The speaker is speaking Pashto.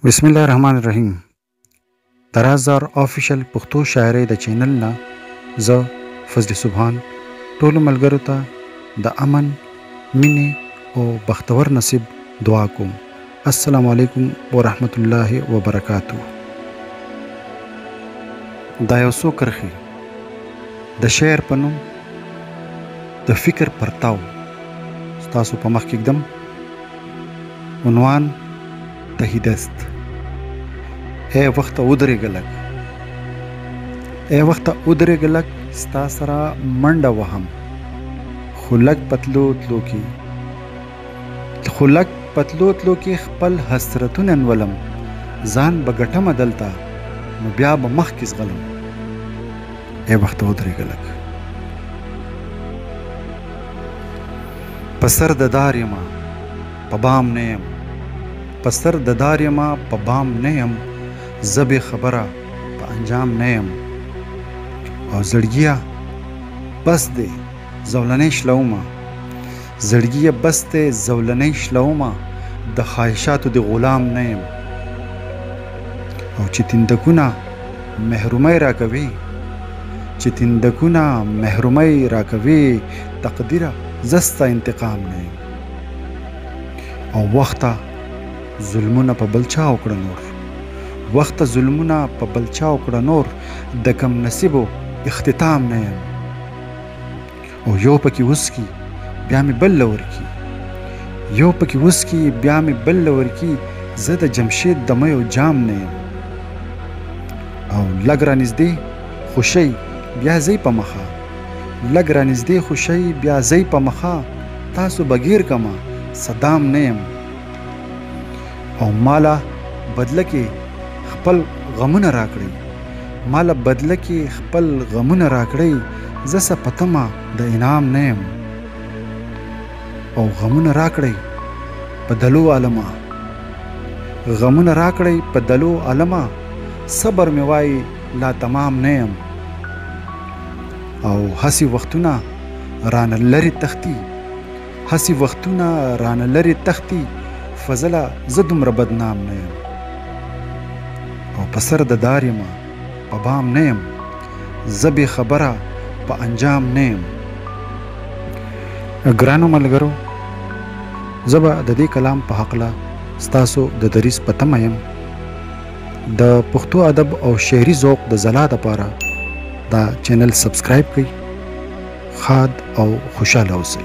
بسم الله الرحمن الرحیم. د رازدار آفیشل پښتو شاعرۍ د چینل نه زه فضل سبحان ټولو ملګرو ته د امن، مینې او بختور نصیب دعا کوم. السلام علیکم ورحمت الله وبرکاتو. دا یو څو کرښې د شعر په نوم د فکر پرتاو ستاسو په مخ کې ږدم. عنوان تهیدست. اے وخت ودرېږه لږ، اے وخت ودرېږه لږ، ستا سره منډه وهم، خو لږ پتلو تلو کې خپل حسرتونه نولم، ځان به ګټمه دلته نو بیا به مخکې ځغلم. اے وخت ودرېږه لږ. په سر د دار یمه په بام نه یم، په سر د دار یمه په بام نه یم، زه بې خبره په انجام نه یم. او زړګیه بس دی زولنې شلومه، زړګیه بس دی زولنې شلومه، د خواهشاتو د غلام نه یم. او چې تندکونه محرومۍ راکوي، چې تندکونه محرومۍ راکوي، تقدیره زه ستا انتقام نه یم. او وخته ظلمونه په بل چا وکړه نور، وخته ظلمونه په بل چا وکړه نور، د کم نصیبو اختتام نه یم. او یو پکې وسکي بیا مې بل لورکي، یو پکې وسکي بیا مې بل لورکي، زه د جمشید د میو جام نه یم. او لږ رانږدې خوشۍ بیا ځئ په مخه، لږ رانږدې خوشۍ بیا ځئ په مخه، تاسو به ګیر کمه صدام نه یم. او مالا بدله کې خپل غمونه راکړئ، مالا بدله کې خپل غمونه راکړئ، زه څه په تمه د انعام نه یم. او غمونه راکړئ په دلو عالمه، غمونه راکړئ په دلو عالمه، صبر مې وایي لا تمام نه یم. او هسې وختونه رانه لرې تښتي، هسې وختونه رانه لرې تښتي، فضله زه دومره بدنام نه یم. او په سر د دار یمه په بام نه یم، زه بې خبره په انجام نه یم. ګرانو ملګرو، زه به د دې کلام په هکله ستاسو د دریځ په تمه یم. د پښتو ادب او شعري ذوق د ځلا دپاره دا چینل سبسکرایب کړئ. ښاد او خوشحاله اوسئ.